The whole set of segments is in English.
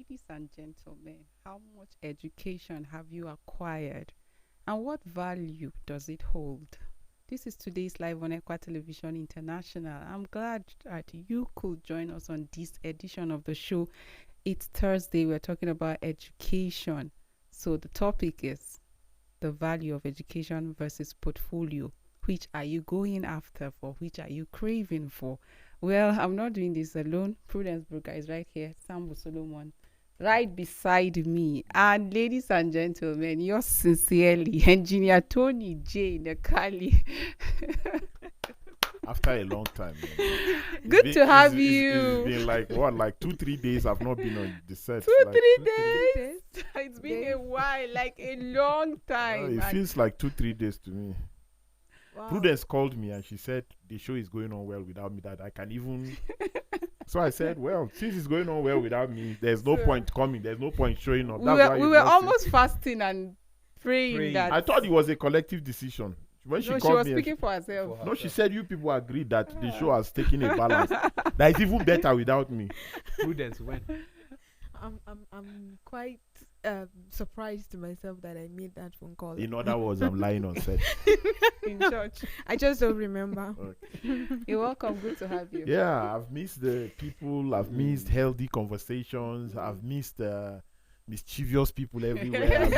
Ladies and gentlemen, how much education have you acquired and what value does it hold? This is today's live on Equa Television International. I'm glad that you could join us on this edition of the show. It's Thursday. We're talking about education. So the topic is the value of education versus portfolio. Which are you going after for? Which are you craving for? Well, I'm not doing this alone. Prudence Brooker is right here. Sambo Solomon right beside me. And ladies and gentlemen, yours sincerely, Engineer Tony J. Nakali. After a long time. Good to have it's you. been like 2-3 days I've not been on the set. Two, like, 3 days. It's been a while, like a long time. it feels like 2-3 days to me. Wow. Prudence called me and she said the show is going on well without me, that I can even. So I said, well, since it's going on well without me, there's no point coming. There's no point showing up. We That's were, why we you've were not seen- almost fasting and praying that. I thought it was a collective decision. When she No, she called was me, speaking for herself. no, she said you people agreed that the show has taken a balance. That is even better without me. Prudence when? I'm quite surprised to myself that I made that phone call. In other words, I'm lying on set. In church. I just don't remember. You're welcome. Good to have you. Yeah, I've missed the people. I've missed healthy conversations. I've missed mischievous people everywhere.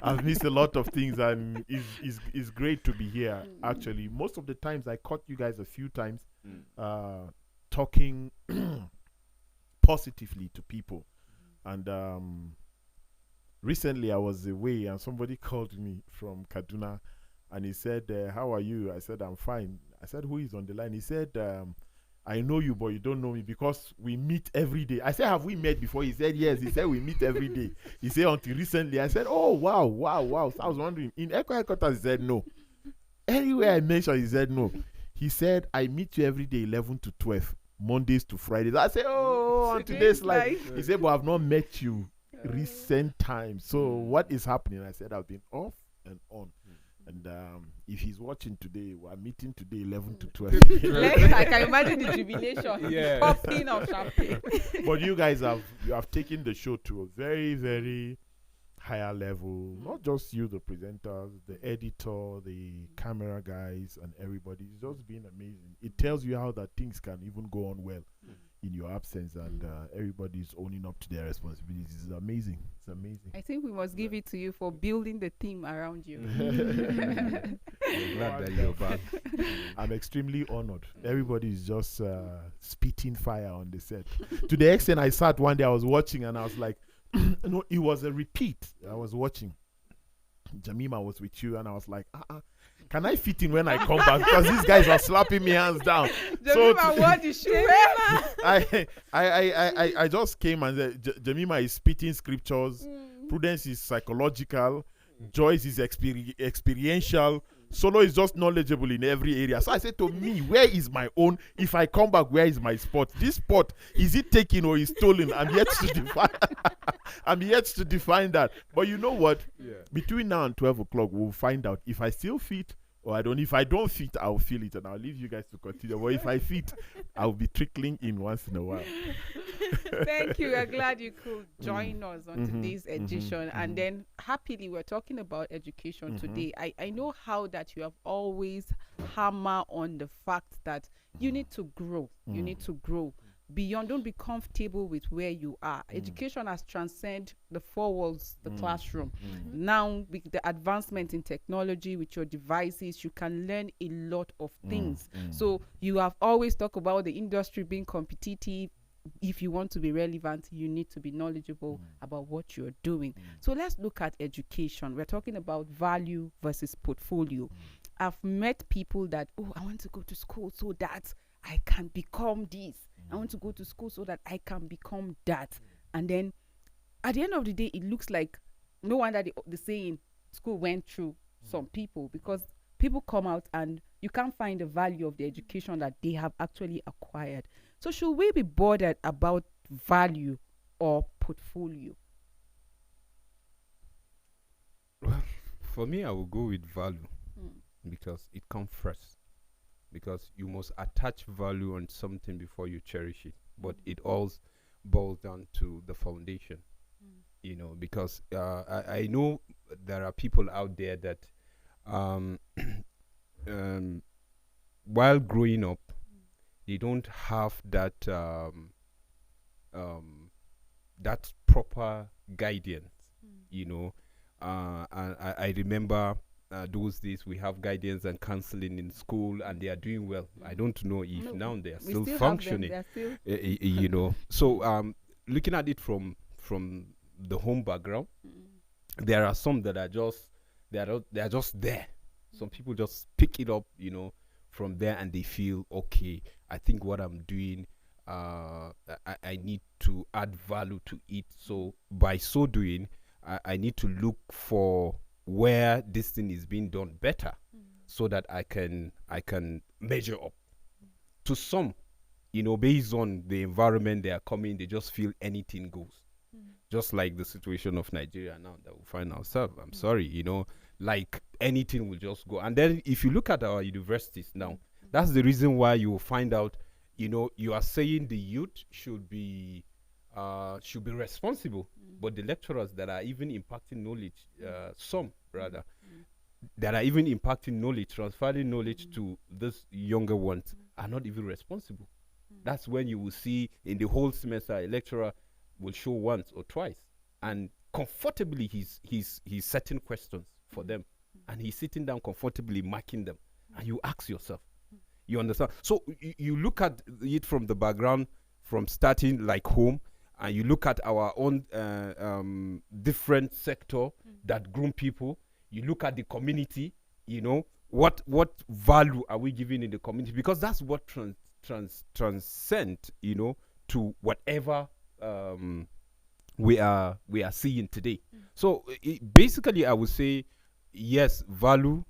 I've missed a lot of things, and it's great to be here. Actually, most of the times I caught you guys a few times talking positively to people, and recently I was away, and somebody called me from Kaduna, and he said, "How are you?" I said, "I'm fine." I said, "Who is on the line?" He said, "I know you, but you don't know me because we meet every day." I said, "Have we met before?" He said, "Yes." He said, "We meet every day." He said, "Until recently." I said, "Oh, wow." So I was wondering, in Echo Headquarters, he said, "No." Anywhere I mentioned, he said, "No." He said, "I meet you every day, 11 to 12, Mondays to Fridays." I said, "Oh, on today's life." He said, "But I've not met you recent times. So what is happening?" I said, "I've been off and on." And if he's watching today, we're meeting today 11 to 12. I can imagine the jubilation. Yeah. Popping of champagne. But you guys have taken the show to a very, very higher level. Not just you, the presenters, the editor, the camera guys, and everybody. It's just been amazing. It tells you how that things can even go on well in your absence, and everybody's owning up to their responsibilities. It's amazing. It's amazing. I think we must give it to you for building the team around you. I'm glad that you're back. I'm extremely honored. Everybody is just spitting fire on the set. To the extent I sat one day, I was watching, and I was like, no, it was a repeat. I was watching. Jamima was with you, and I was like, can I fit in when I come back? Because these guys are slapping me hands down. Jamima, what is she wearing? I just came and said, Jamima is spitting scriptures. Prudence is psychological. Joyce is experiential. Solo is just knowledgeable in every area. So I said, to me, where is my own? If I come back, where is my spot? This spot, is it taken or is stolen? I'm yet to define. I'm yet to define that. But you know what? Yeah. Between now and 12 o'clock, we'll find out if I still fit or I don't. If I don't fit, I'll feel it, and I'll leave you guys to continue. But if I fit, I'll be trickling in once in a while. Thank you. We're glad you could join us on today's edition. And then happily, we're talking about education today. I know how that you have always hammered on the fact that you need to grow. You need to grow beyond. Don't be comfortable with where you are. Education has transcended the four walls, the classroom. Now, with the advancement in technology, with your devices, you can learn a lot of things. So you have always talked about the industry being competitive. If you want to be relevant, you need to be knowledgeable about what you're doing. So let's look at education. We're talking about value versus portfolio. I've met people that, I want to go to school so that I can become this. I want to go to school so that I can become that. And then at the end of the day, it looks like no wonder the saying school went through some people, because people come out and you can't find the value of the education that they have actually acquired. So should we be bothered about value or portfolio? Well, for me, I will go with value because it comes first. Because you must attach value on something before you cherish it. But it all boils down to the foundation. Because I know there are people out there that um, um, while growing up, they don't have that proper guidance. And I remember those days we have guidance and counseling in school, and they are doing well. I don't know if No, now they are we still still have them. functioning. They're still So looking at it from the home background, there are some that are just they are just there. Some people just pick it up, from there, and they feel okay. I think what I'm doing, I need to add value to it. So by so doing, I need to look for where this thing is being done better, so that I can measure up. To some, based on the environment they are coming, they just feel anything goes. Just like the situation of Nigeria now that we find ourselves. I'm sorry, like anything will just go. And then if you look at our universities now, that's the reason why you will find out, you are saying the youth should be responsible, but the lecturers that are even impacting knowledge, some rather, that are even impacting knowledge, transferring knowledge to these younger ones, are not even responsible. That's when you will see in the whole semester a lecturer will show once or twice, and comfortably he's setting questions for them, and he's sitting down comfortably marking them, and you ask yourself, you understand? So you look at it from the background, from starting like home, and you look at our own different sector that groom people. You look at the community, what value are we giving in the community, because that's what transcend, to whatever we are seeing today. So basically I would say yes, value.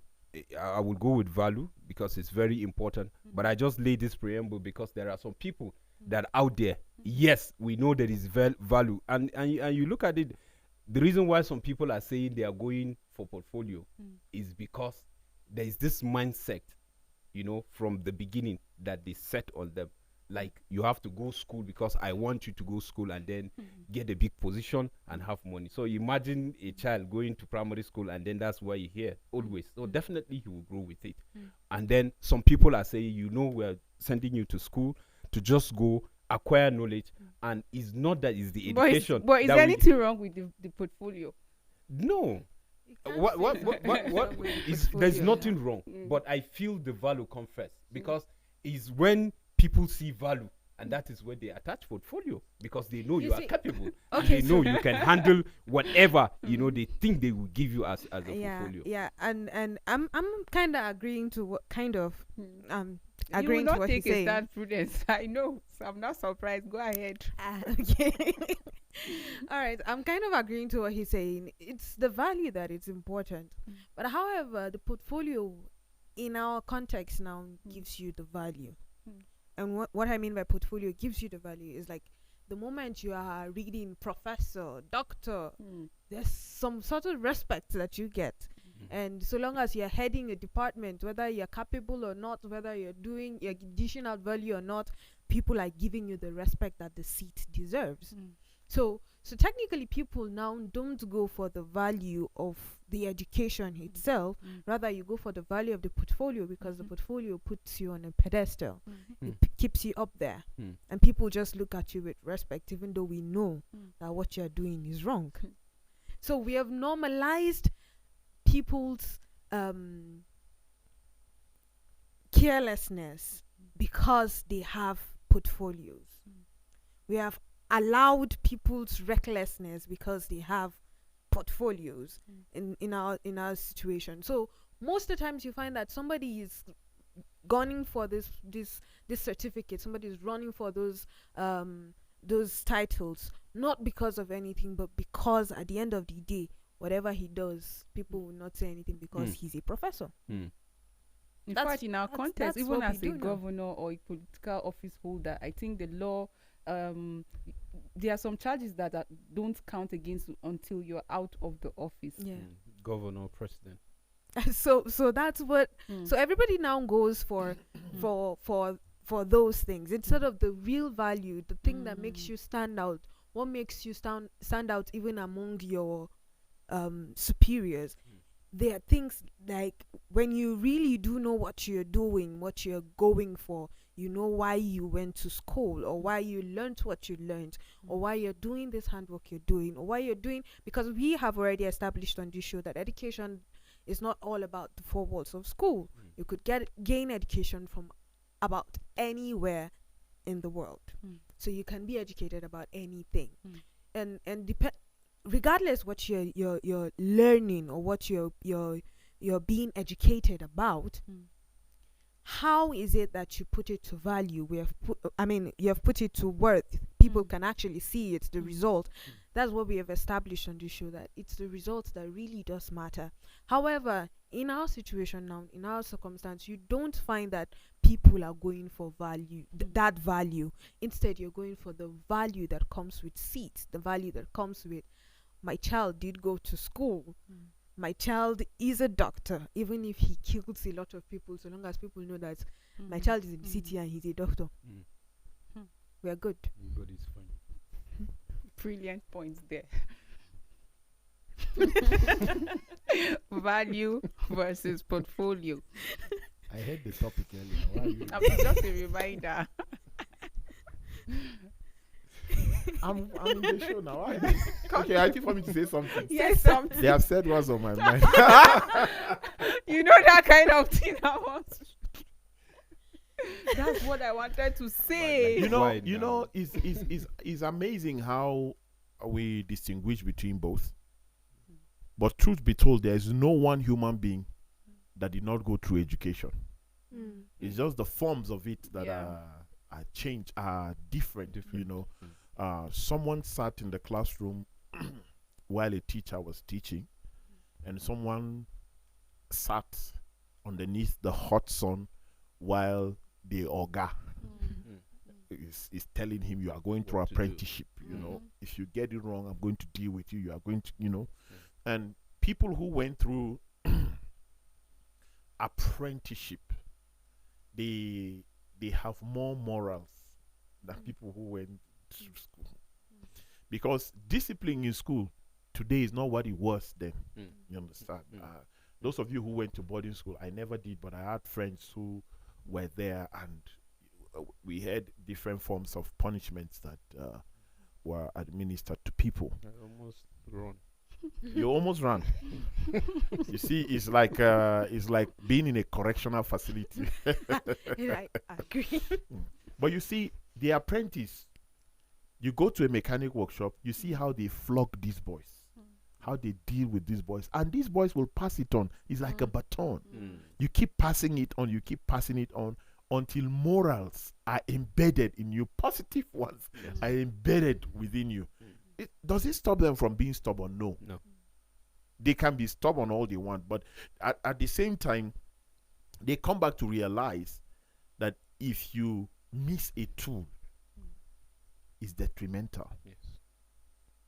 I will go with value because it's very important, but I just lay this preamble because there are some people that are out there. Yes, we know there is value, and you look at it, the reason why some people are saying they are going for portfolio is because there is this mindset, from the beginning that they set on them. Like, you have to go school because I want you to go school and then get a big position and have money. So imagine a child going to primary school and then that's why you hear always. So definitely he will grow with it. And then some people are saying, we're sending you to school to just go acquire knowledge, and it's not that it's the education. But is there anything wrong with the portfolio? No. There's nothing wrong, but I feel the value comes first, because it's when people see value, and that is where they attach portfolio, because they know you are capable. And they know you can handle whatever they think they will give you as a portfolio. Yeah, and I'm kind of agreeing to what kind of agreeing to what he's saying. You will not take a stand, Prudence. I know, so I'm not surprised. Go ahead. Okay. All right, I'm kind of agreeing to what he's saying. It's the value that is important, but however, the portfolio in our context now gives you the value. And what I mean by portfolio gives you the value is like the moment you are reading professor, doctor, there's some sort of respect that you get. And so long as you're heading a department, whether you're capable or not, whether you're doing your additional value or not, people are giving you the respect that the seat deserves. So technically people now don't go for the value of the education itself, rather you go for the value of the portfolio, because the portfolio puts you on a pedestal. It keeps you up there, and people just look at you with respect, even though we know that what you're doing is wrong. So we have normalized people's carelessness because they have portfolios. We have allowed people's recklessness because they have portfolios in our situation. So most of the times you find that somebody is gunning for this certificate, somebody is running for those titles, not because of anything, but because at the end of the day, whatever he does, people will not say anything because he's a professor. In fact, in our context, even as a governor or a political office holder, I think the law, there are some charges that don't count against you until you're out of the office. Governor, president. So that's what. So everybody now goes for for those things instead of the real value, the thing that makes you stand out, what makes you stand out even among your superiors. There are things like when you really do know what you're doing, what you're going for, you know why you went to school, or why you learned what you learned, or why you're doing this handwork you're doing, or why you're doing, because we have already established on this show that education is not all about the four walls of school. You could gain education from about anywhere in the world. So you can be educated about anything. And regardless what you're learning or what you're being educated about, how is it that you put it to value? You have put it to worth. People can actually see it's the result. That's what we have established on this show, that it's the results that really does matter. However, in our situation now, in our circumstance, you don't find that people are going for value, that value. Instead, you're going for the value that comes with seats, the value that comes with, my child did go to school. My child is a doctor, even if he kills a lot of people, so long as people know that my child is in the city and he's a doctor. We are good. Everybody's fine. Brilliant points there. Value versus portfolio. I heard the topic earlier. Why are you? I mean, just a reminder. I'm in the show now. Why? Okay, I think for me to say something. Yes, something. They have said what's on my mind. You know that kind of thing I want. That's what I wanted to say. It's amazing how we distinguish between both. But truth be told, there is no one human being that did not go through education. It's just the forms of it that are changed, are different. You know, someone sat in the classroom while a teacher was teaching, and someone sat underneath the hot sun while the Oga is telling him, you are going through apprenticeship. You know, if you get it wrong, I'm going to deal with you. You are going to, you know. And people who went through apprenticeship, they have more morals than people who went to school. Because discipline in school today is not what it was then. You understand? Those of you who went to boarding school, I never did, but I had friends who were there, and we had different forms of punishments that were administered to people. I almost run. You almost ran. You see, it's like being in a correctional facility. I agree. But you see, the apprentice, you go to a mechanic workshop, you see how they flog these boys, how they deal with these boys, and these boys will pass it on. It's like a baton. You keep passing it on, you keep passing it on, until morals are embedded in you. Positive ones are embedded within you. Does it stop them from being stubborn? No. They can be stubborn all they want, but at the same time, they come back to realize that if you miss a tool, it's detrimental. Yes.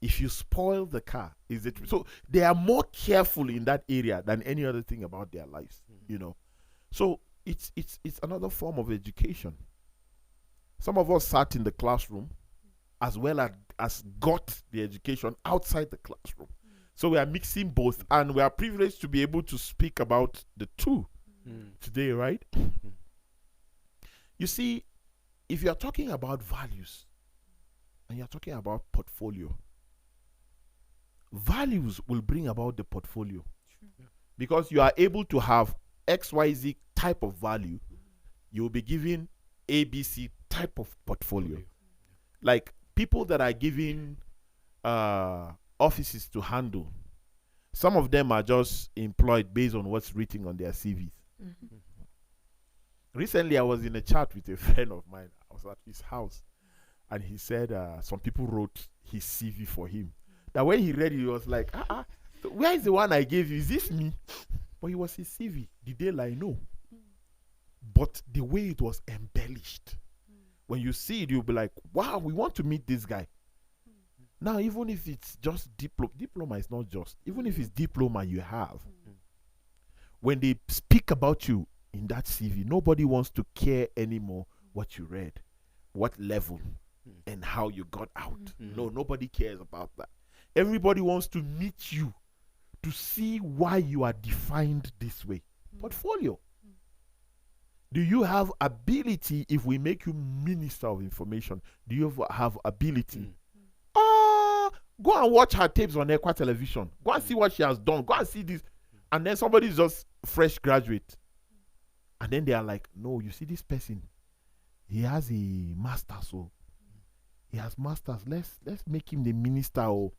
If you spoil the car, is it? So they are more careful in that area than any other thing about their lives. You know, so it's another form of education. Some of us sat in the classroom as well as got the education outside the classroom. So we are mixing both, and we are privileged to be able to speak about the two today, right? You see, if you are talking about values and you're talking about portfolio, values will bring about the portfolio. Because you are able to have XYZ type of value, you will be given ABC type of portfolio. Like people that are given offices to handle, some of them are just employed based on what's written on their CVs. Recently, I was in a chat with a friend of mine. I was at his house, and he said some people wrote his CV for him. That when he read it, he was like, so where is the one I gave you? Is this me? But it was his CV. Did they lie? No. But the way it was embellished, when you see it, you'll be like, wow, we want to meet this guy. Now, even if it's just diploma is not just. Even if it's diploma you have, when they speak about you in that CV, nobody wants to care anymore what you read, what level, and how you got out. No, nobody cares about that. Everybody wants to meet you to see why you are defined this way. Portfolio. Do you have ability? If we make you minister of information, do you have ability? Go and watch her tapes on Equa television. Go and see what she has done. Go and see this. And then somebody's just fresh graduate. And then they are like, no, you see this person, he has a master, so he has masters. Let's make him the minister. Oh,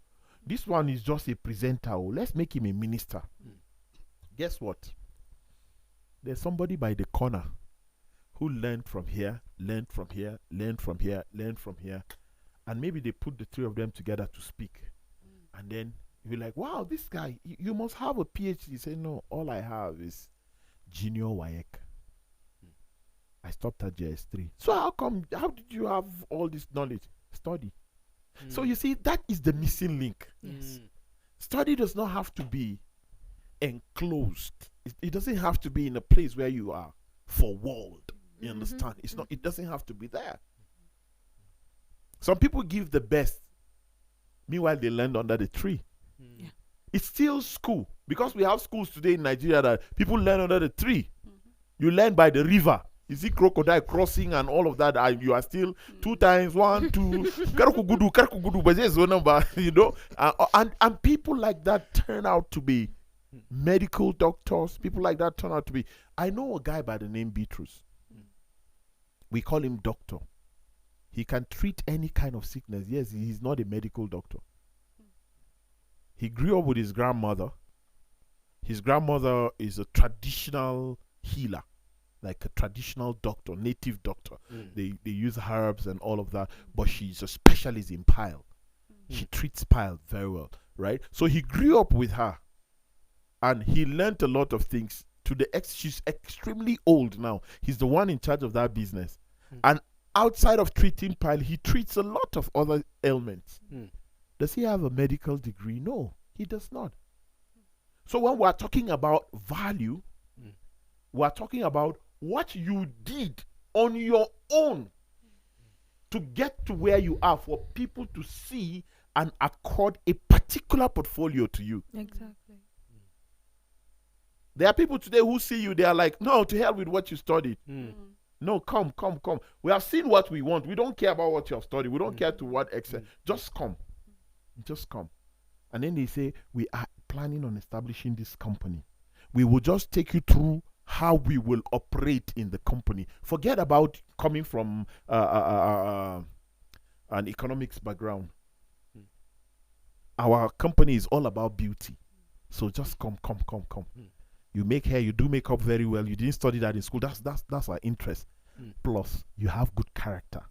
this one is just a presenter. Oh, let's make him a minister. Guess what? There's somebody by the corner who learned from here, learned from here, learned from here, learned from here. And maybe they put the three of them together to speak. And then you're like, wow, this guy, you must have a PhD. Say, no, all I have is junior WAEC. I stopped at JS3. So how did you have all this knowledge? Study. So you see, that is the missing link. Yes. Study does not have to be enclosed. It doesn't have to be in a place where you are forwalled. You understand? It's not. It doesn't have to be there. Some people give the best. Meanwhile, they land under the tree. Yeah. It's still school. Because we have schools today in Nigeria that people learn under the tree. You learn by the river. You see crocodile crossing and all of that, and you are still 2 times 1, 2, karukugudu, but there's no number, you know. And people like that turn out to be medical doctors. People like that turn out to be. I know a guy by the name Beatrice. We call him doctor. He can treat any kind of sickness. Yes, he's not a medical doctor. He grew up with his grandmother. His grandmother is a traditional healer, like a traditional doctor, native doctor. They use herbs and all of that, but she's a specialist in pile. She treats pile very well, right? So he grew up with her, and he learned a lot of things. She's extremely old now. He's the one in charge of that business, and outside of treating pile, he treats a lot of other ailments. Does he have a medical degree? No, he does not. So when we're talking about value, we're talking about what you did on your own to get to where you are, for people to see and accord a particular portfolio to you. Exactly. There are people today who see you, they are like, no, to hell with what you studied. No, come. We have seen what we want. We don't care about what you have studied. We don't care to what extent. Just come. Just come. And then they say, we are planning on establishing this company. We will just take you through how we will operate in the company. Forget about coming from an economics background. Our company is all about beauty. So just come. You make hair, you do makeup very well. You didn't study that in school. That's our interest. Plus, you have good character.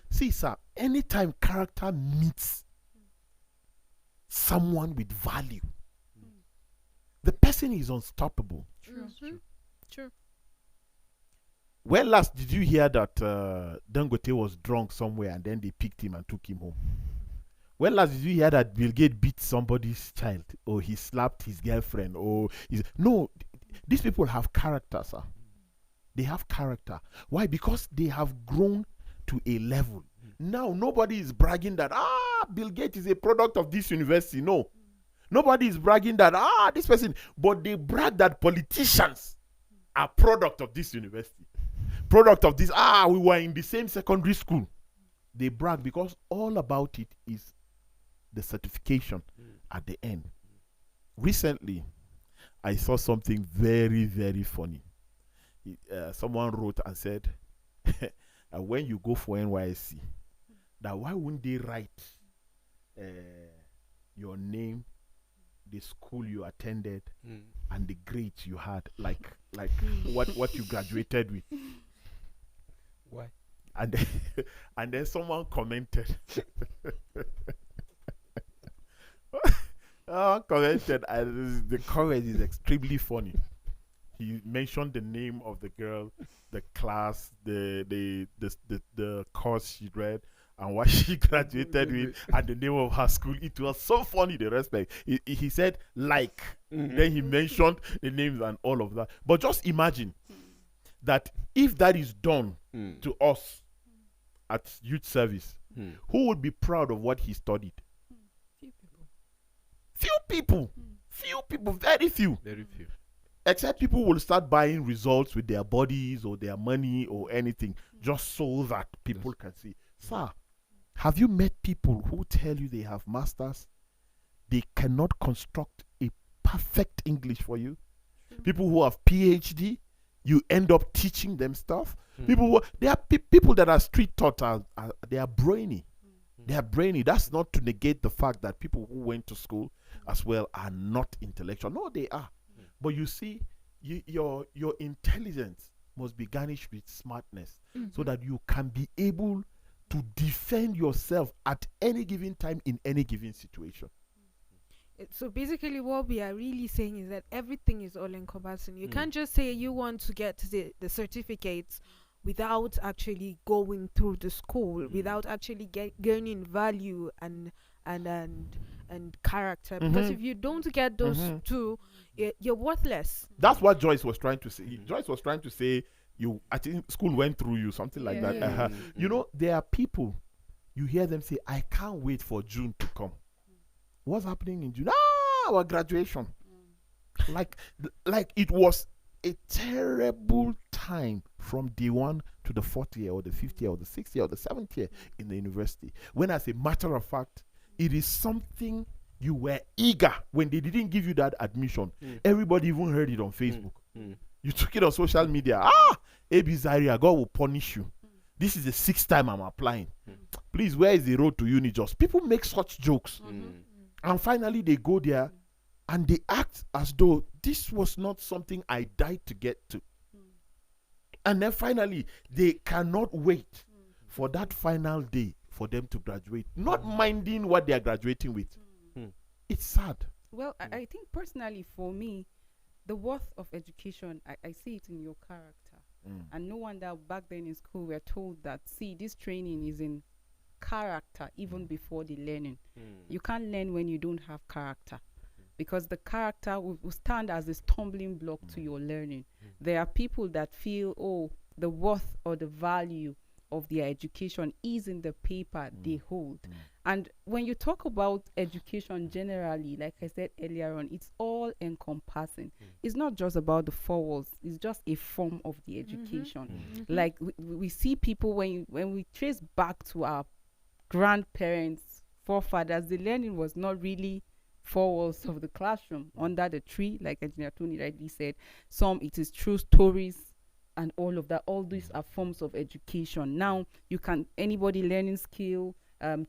See, sir, anytime character meets someone with value, the person is unstoppable. True. When last did you hear that Dangote was drunk somewhere and then they picked him and took him home? When last did you hear that Bill Gates beat somebody's child, or he slapped his girlfriend, or no? These people have character, sir. They have character. Why? Because they have grown to a level. Now nobody is bragging that Bill Gates is a product of this university. No. Nobody is bragging that this person, but they brag that politicians are product of this university. Product of this, we were in the same secondary school. They brag because all about it is the certification at the end. Recently, I saw something very, very funny. Someone wrote and said, when you go for NYSC, that why wouldn't they write your name, the school you attended, and the grades you had, like what you graduated with? Why? And then someone commented. Commented, and the comment is extremely funny. He mentioned the name of the girl, the class, the course she read, and what she graduated with, and the name of her school. It was so funny, the respect. He said, then he mentioned the names and all of that. But just imagine that if that is done to us at youth service, Hmm. who would be proud of what he studied? Few people. Few people. Few people, very few. Very few. Except people will start buying results with their bodies or their money or anything, just so that people can see. Sir, have you met people who tell you they have masters? They cannot construct a perfect English for you. People who have PhD, you end up teaching them stuff. There are people that are street taught, they are brainy. They are brainy. That's not to negate the fact that people who went to school as well are not intellectual. No, they are. But you see, your intelligence must be garnished with smartness, so that you can be able to defend yourself at any given time in any given situation. So basically what we are really saying is that everything is all encompassing. You can't just say you want to get the certificates without actually going through the school, without actually gaining value and character. Because if you don't get those two, you're worthless. That's what Joyce was trying to say. Joyce was trying to say, I think school went through you, something like that. Yeah. You know, there are people, you hear them say, I can't wait for June to come. What's happening in June? Our graduation. Like it was a terrible time from day one to the 4th year or the 5th year or the 6th year or the 7th year in the university. When, as a matter of fact, it is something you were eager when they didn't give you that admission. Everybody even heard it on Facebook. You took it on social media. AB Zaria, God will punish you. This is the 6th time I'm applying. Please, where is the road to uni? Just people make such jokes. And finally, they go there and they act as though this was not something I died to get to. And then finally, they cannot wait for that final day for them to graduate, not minding what they are graduating with. It's sad. Well, I think personally for me, the worth of education, I see it in your character. And no wonder back then in school we are told that, see, this training is in character even before the learning. You can't learn when you don't have character, because the character will stand as a stumbling block to your learning. There are people that feel, oh, the worth or the value of their education is in the paper they hold. And when you talk about education generally, like I said earlier on, it's all encompassing. It's not just about the 4 walls, it's just a form of the education. Like we see people, when we trace back to our grandparents, forefathers, the learning was not really 4 walls of the classroom under the tree, like Engineer Tony rightly said. Some, it is true stories and all of that. All these are forms of education. Now anybody learning skill,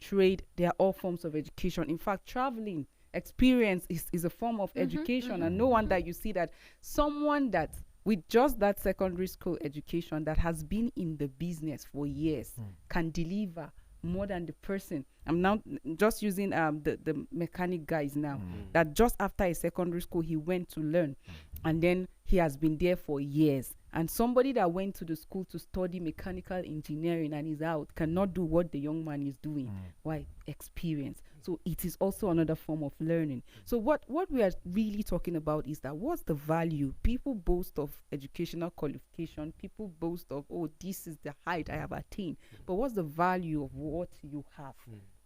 trade, they are all forms of education. In fact, traveling experience is a form of education. And no wonder you see that someone that with just that secondary school education that has been in the business for years can deliver more than the person. I'm now just using the mechanic guys now, that just after a secondary school he went to learn, and then he has been there for years. And somebody that went to the school to study mechanical engineering and is out cannot do what the young man is doing. Why? Experience. So it is also another form of learning. So what we are really talking about is that what's the value? People boast of educational qualification. People boast of, oh, this is the height I have attained. But what's the value of what you have?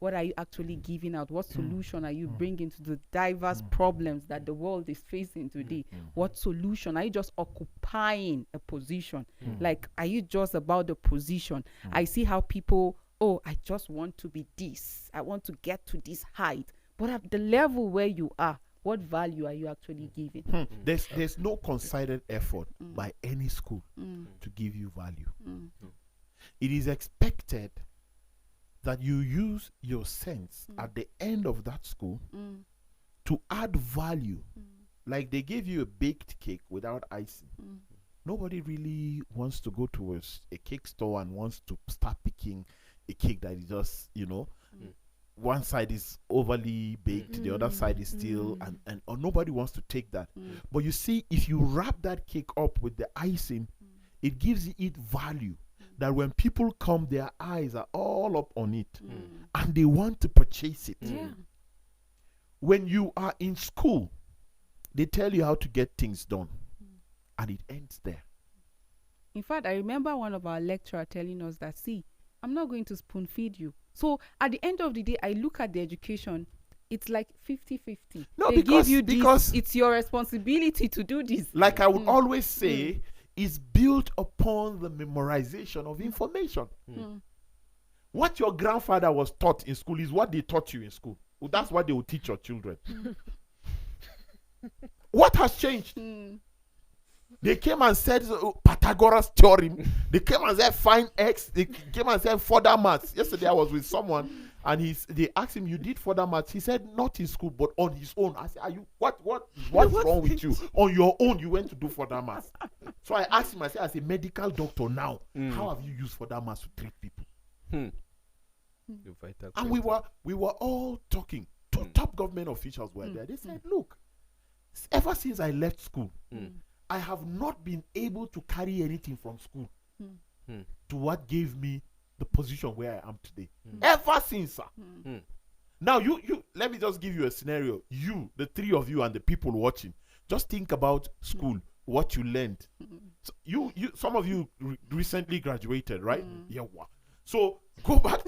What are you actually giving out? What solution are you bringing to the diverse problems that the world is facing today? What solution? Are you just occupying a position? Like, are you just about the position? I see how people, oh, I just want to be this. I want to get to this height. But at the level where you are, what value are you actually giving? There's no concerted effort by any school to give you value. It is expected that you use your sense at the end of that school to add value. Like they gave you a baked cake without icing. Nobody really wants to go to a cake store and wants to start picking a cake that is just, one side is overly baked, the other side is still, and or nobody wants to take that. But you see, if you wrap that cake up with the icing, it gives it value. That when people come, their eyes are all up on it and they want to purchase it. When you are in school, they tell you how to get things done and it ends there. In fact, I remember one of our lecturers telling us that, see, I'm not going to spoon feed you. So at the end of the day, I look at the education, it's like 50-50. No, They because give you this, because it's your responsibility to do this. like I would always say, is built upon the memorization of information. What your grandfather was taught in school is what they taught you in school. Well, that's what they will teach your children. What has changed? They came and said Pythagoras theorem. They came and said find x. They came and said further maths. Yesterday I was with someone and they asked him, you did further maths? He said not in school but on his own. I said, are you what's wrong with you? On your own you went to do further maths. So I asked him, I said, as a medical doctor now, how have you used further maths to treat people? And we were all talking. Two top government officials were there. They said, look, ever since I left school, I have not been able to carry anything from school to what gave me the position where I am today. Ever since, sir. Now, you let me just give you a scenario. You, the three of you and the people watching, just think about school, what you learned. So you some of you recently graduated, right? Yeah. So go back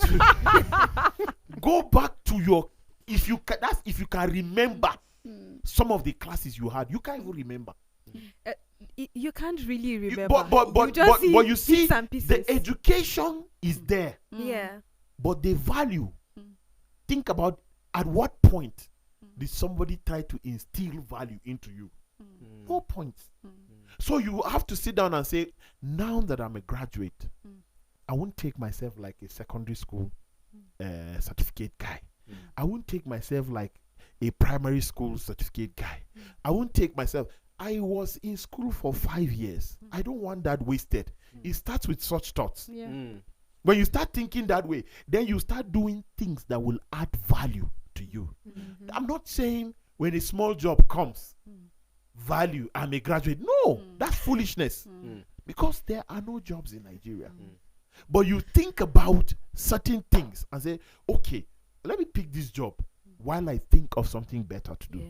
to your, if you can remember some of the classes you had, you can't even remember. You can't really remember. But you see, bits and pieces. the education is there. Yeah. But the value, think about at what point did somebody try to instill value into you? No point. So you have to sit down and say, now that I'm a graduate, I won't take myself like a secondary school certificate guy. I won't take myself like a primary school certificate guy. I won't take myself. I was in school for 5 years. I don't want that wasted. It starts with such thoughts. When you start thinking that way, then you start doing things that will add value to you. I'm not saying when a small job comes, value, I'm a graduate. No, that's foolishness. Because there are no jobs in Nigeria. But you think about certain things and say, okay, let me pick this job while I think of something better to do.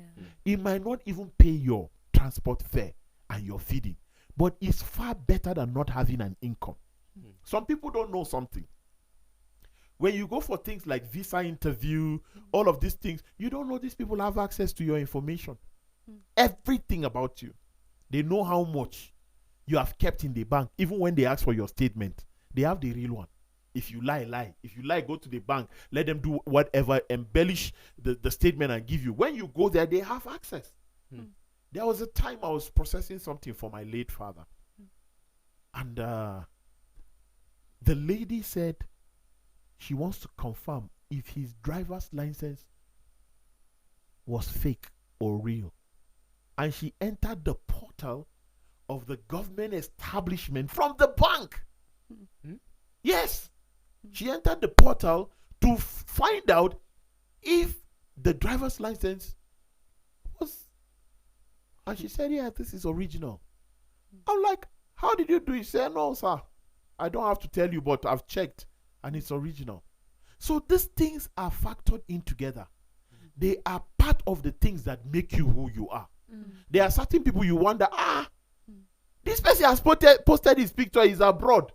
It might not even pay your transport fare and your feeding, but it's far better than not having an income. Some people don't know something. When you go for things like visa interview, all of these things, you don't know these people have access to your information. Everything about you. They know how much you have kept in the bank. Even when they ask for your statement, they have the real one. If you lie, lie. If you lie, go to the bank. Let them do whatever, embellish the statement and give you. When you go there, they have access. There was a time I was processing something for my late father. And the lady said she wants to confirm if his driver's license was fake or real. And she entered the portal of the government establishment from the bank. Yes. She entered the portal to find out if the driver's license was. And she said, yeah, this is original. I'm like, how did you do it? She said, no, sir. I don't have to tell you, but I've checked and it's original. So these things are factored in together. They are part of the things that make you who you are. There are certain people you wonder, this person has posted his picture, he's abroad.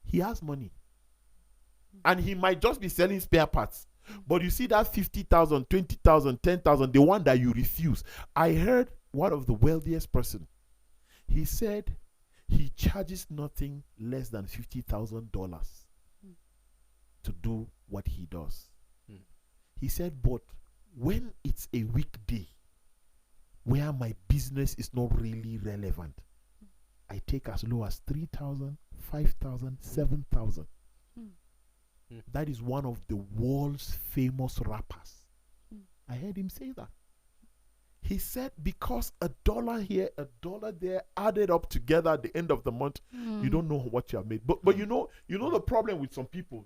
He has money. And he might just be selling spare parts. But you see that 50,000, 20,000, 10,000, the one that you refuse. I heard one of the wealthiest person. He said he charges nothing less than $50,000 to do what he does. He said, but when it's a weekday where my business is not really relevant, I take as low as 3,000, 5,000, 7,000. That is one of the world's famous rappers. I heard him say that. He said because $1 here, $1 there added up together at the end of the month, you don't know what you have made. But you know the problem with some people.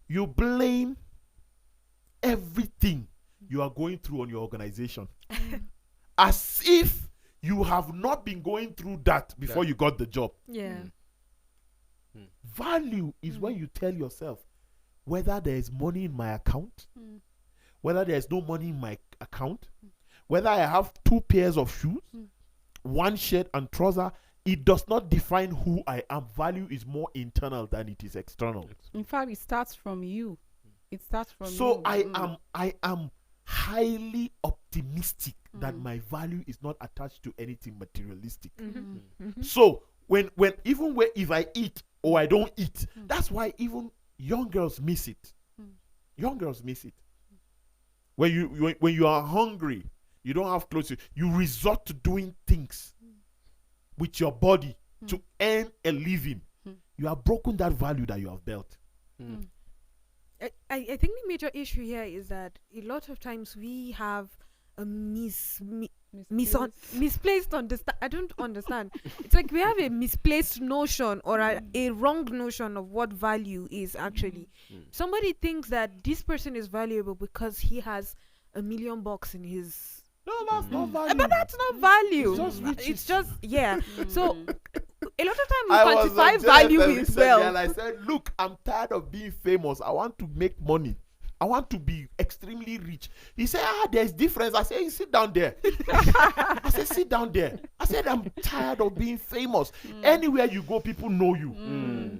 You blame everything you are going through on your organization. As if you have not been going through that before you got the job. Yeah. Value is when you tell yourself whether there is money in my account, whether there is no money in my account, whether I have 2 pairs of shoes, 1 shirt and trouser, it does not define who I am. Value is more internal than it is external. In fact, it starts from you. It starts from you. So I am highly optimistic that my value is not attached to anything materialistic. So if I eat or I don't eat, that's why even young girls miss it. Young girls miss it. When you are hungry, you don't have clothes, you resort to doing things with your body to earn a living. You have broken that value that you have built. I think the major issue here is that a lot of times we have a misplaced understand. I don't understand. It's like we have a misplaced notion or a wrong notion of what value is actually. Somebody thinks that this person is valuable because he has $1 million in his. No, that's not value. But that's not value. It's just yeah. So a lot of times we quantify value with wealth. And I said, look, I'm tired of being famous. I want to make money. I want to be extremely rich. He said, there's difference. I said, sit down there. I said, sit down there. I said, I'm tired of being famous. Anywhere you go, people know you.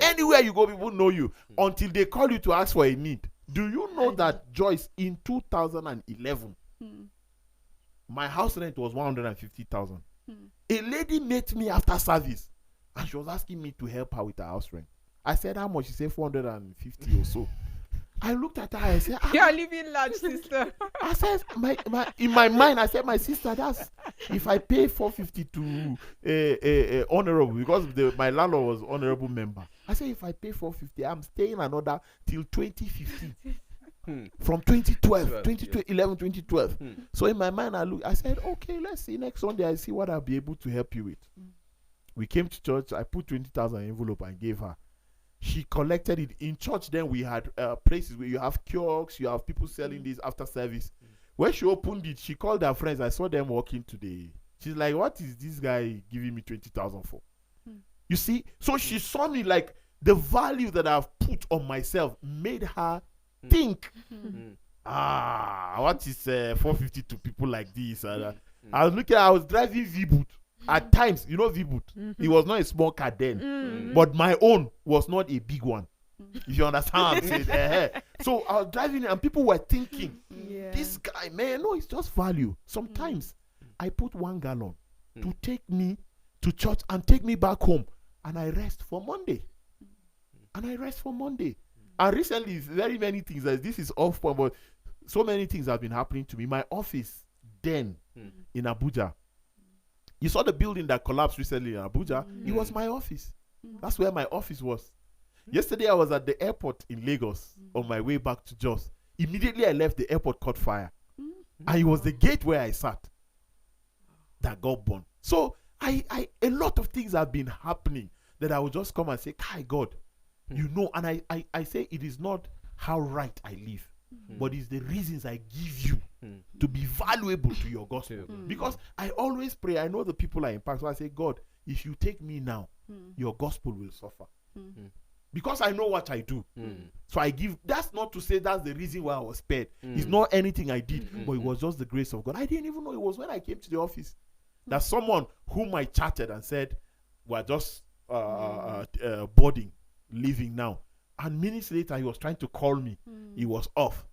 Anywhere you go, people know you. Until they call you to ask for a need. Do you know that, Joyce, in 2011, my house rent was 150,000. A lady met me after service, and she was asking me to help her with her house rent. I said, how much? She said 450 or so. I looked at her and I said, you're living large, sister. I said, in my mind, I said, my sister, that's if I pay 450 to honorable, because my landlord was honorable member. I said, if I pay 450, I'm staying another till 2015. From 2012, 2012. So in my mind, I said, okay, let's see next Sunday. I see what I'll be able to help you with. We came to church. I put 20,000 envelope and gave her. She collected it. In church then we had places where you have kiosks, you have people selling this after service. When she opened it, she called her friends. I saw them walking today. She's like, what is this guy giving me 20,000 for? You see? So she saw me like the value that I've put on myself made her think, what is 450 to people like this? I was driving V-Boot. At times, you know V-Boot, it was not a small car then, but my own was not a big one. If you understand what I'm saying. So I was driving and people were thinking, this guy, man, no, it's just value. Sometimes I put 1 gallon to take me to church and take me back home, and I rest for Monday. And recently, very many things, this is off point, but so many things have been happening to me. My office then in Abuja, you saw the building that collapsed recently in Abuja. It was my office. That's where my office was. Yesterday, I was at the airport in Lagos on my way back to Jos. Immediately, I left, the airport caught fire. And it was the gate where I sat that got burned. So, a lot of things have been happening that I would just come and say, "Hi, God, you know," and I say it is not how right I live, but it's the reasons I give you to be valuable to your gospel. Because I always pray, I know the people I impact, so I say, God, if you take me now, your gospel will suffer. Because I know what I do. So I give. That's not to say that's the reason why I was spared. It's not anything I did, but it was just the grace of God. I didn't even know it was when I came to the office that someone whom I chatted and said, we're just boarding, leaving now. And minutes later, he was trying to call me. He was off.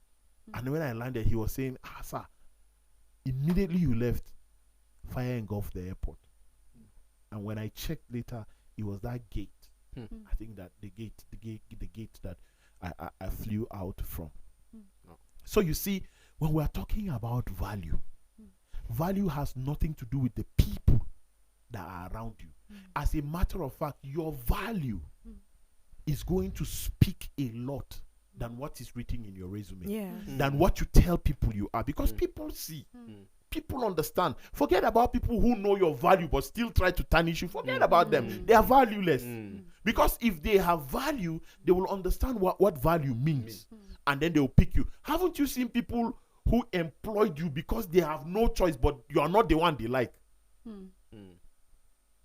And when I landed, he was saying, sir, immediately you left, fire engulfed the airport. And when I checked later, it was that gate. I think that the gate that I flew out from. So you see, when we are talking about value, value has nothing to do with the people that are around you. As a matter of fact, your value is going to speak a lot than what is written in your resume, than what you tell people you are, because people see, people understand. Forget about people who know your value but still try to tarnish you. Forget about them. They are valueless. Because if they have value, they will understand what value means, and then they will pick you. Haven't you seen people who employed you because they have no choice, but you are not the one they like?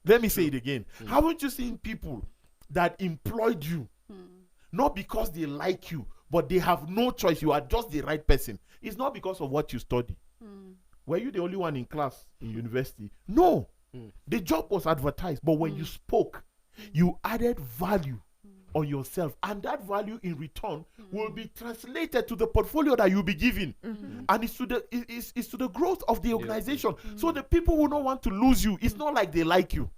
Let me say it again. Haven't you seen people that employed you not because they like you, but they have no choice? You are just the right person. It's not because of what you study. Were you the only one in class in university? No. The job was advertised, but when you spoke, you added value on yourself, and that value in return will be translated to the portfolio that you'll be given, and it's to the growth of the organization. So the people will not want to lose you. It's not like they like you.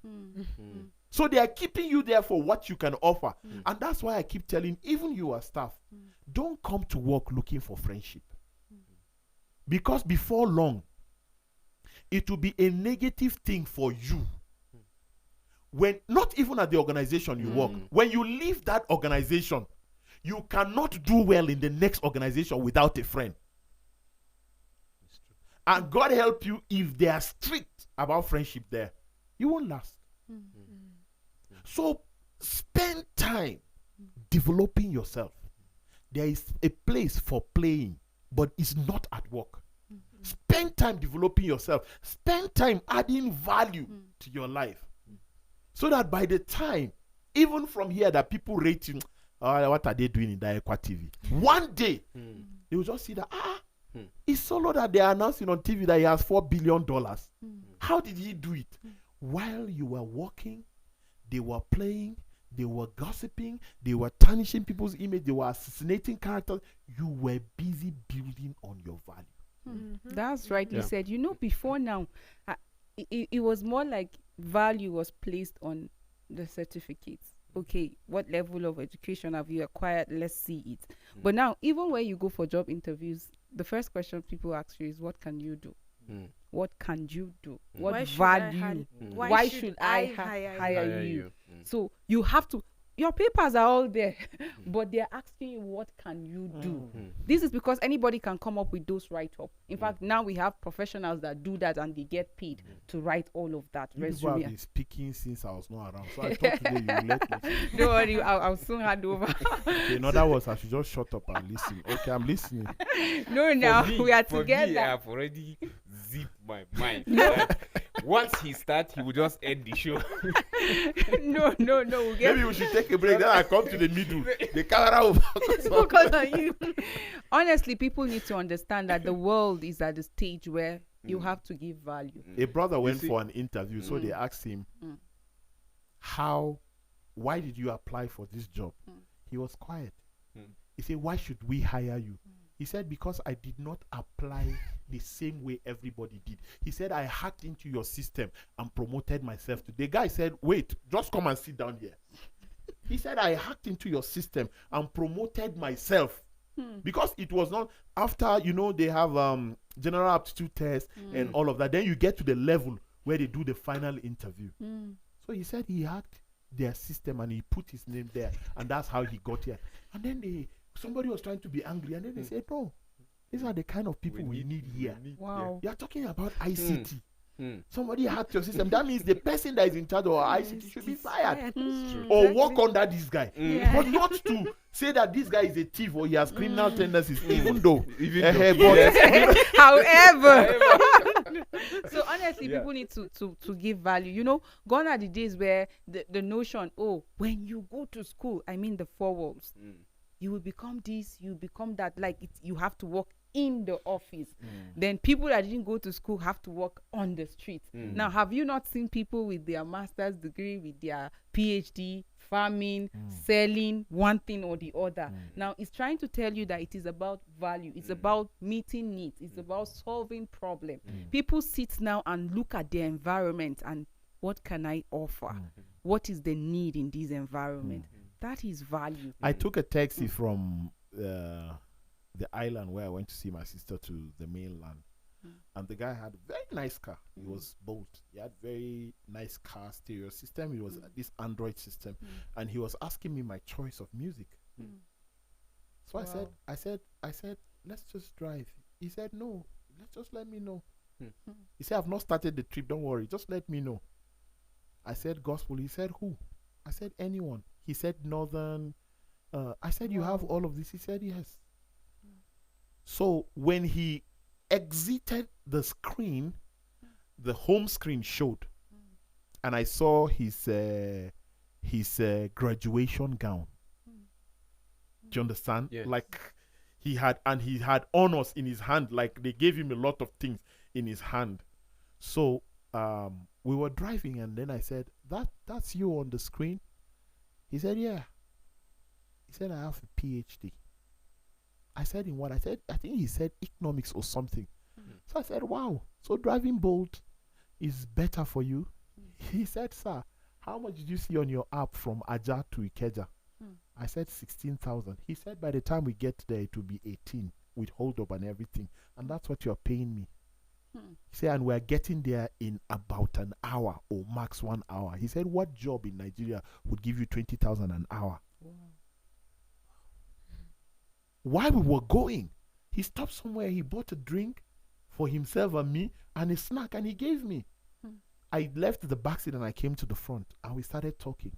So they are keeping you there for what you can offer. And that's why I keep telling even your staff, don't come to work looking for friendship. Because before long, it will be a negative thing for you. When not even at the organization you work, when you leave that organization, you cannot do well in the next organization without a friend. And God help you, if they are strict about friendship there, you won't last. So spend time developing yourself. There is a place for playing, but it's not at work. Spend time developing yourself. Spend time adding value to your life. So that by the time, even from here, that people rate you, what are they doing in the Equa TV? One day, they will just see that, it's solo that they are announcing on TV that he has $4 billion. How did he do it? While you were working, they were playing, they were gossiping, they were tarnishing people's image, they were assassinating characters. You were busy building on your value. That's right. You said, before now, it was more like value was placed on the certificates. Okay, what level of education have you acquired? Let's see it. But now, even when you go for job interviews, the first question people ask you is, what can you do? What can you do? What value? Why should I hire you? So you have to, your papers are all there, but they're asking you, what can you do? This is because anybody can come up with those write-up. In fact, now we have professionals that do that, and they get paid to write all of that. You people have been speaking since I was not around, so I thought today you will let me. Don't worry, I'll soon hand over. Okay, in other words, I should just shut up and listen. Okay, I'm listening. No, now we are together. Me, I've already zipped my mind. Once he starts, he will just end the show. No. Maybe we should take a break. Then I come to the middle. The camera will focus on you. Honestly, people need to understand that the world is at the stage where you have to give value. A brother went for an interview, so they asked him, why did you apply for this job? He was quiet. He said, why should we hire you? He said, because I did not apply the same way everybody did. He said, I hacked into your system and promoted myself. The guy said, wait, just come and sit down here. He said, I hacked into your system and promoted myself. Because it was not after, they have general aptitude test and all of that. Then you get to the level where they do the final interview. So he said he hacked their system and he put his name there. And that's how he got here. And then somebody was trying to be angry. And then they said, no, these are the kind of people we need here. Wow. You're talking about ICT. Somebody hacked your system. That means the person that is in charge of ICT should be fired. Or work under this guy. But not to say that this guy is a thief or he has criminal tendencies, even though. However. So honestly, people need to give value. Gone are the days where the notion, when you go to school, I mean the 4 walls, you will become this, you become that, like you have to work in the office. Then people that didn't go to school have to work on the street. Now, have you not seen people with their master's degree, with their PhD, farming, selling one thing or the other? Now, it's trying to tell you that it is about value. It's about meeting needs. It's about solving problems. People sit now and look at their environment and what can I offer? What is the need in this environment? That is value. I took a taxi from the island where I went to see my sister to the mainland. And the guy had a very nice car. He was bold. He had very nice car stereo system. It was this Android system. And he was asking me my choice of music. So I said, let's just drive. He said, no, just let me know. He said, I've not started the trip. Don't worry. Just let me know. I said, gospel. He said, who? I said, anyone. He said, northern. I said, you have all of this? He said, yes. So when he exited the screen, the home screen showed, and I saw his graduation gown. Do you understand? Yes. Like he had honors in his hand. Like they gave him a lot of things in his hand. So we were driving, and then I said, that's you on the screen? He said, yeah. He said, I have a PhD. I said, in what? I think he said economics or something. So I said, wow, so driving Bolt is better for you? He said, sir, how much did you see on your app from Aja to Ikeja? I said 16,000. He said, by the time we get there, it will be 18 with hold up and everything. And that's what you're paying me. He said, and we're getting there in about an hour or max 1 hour. He said, what job in Nigeria would give you 20,000 an hour? Wow. While we were going, he stopped somewhere. He bought a drink for himself and me and a snack, and he gave me. I left the backseat and I came to the front, and we started talking.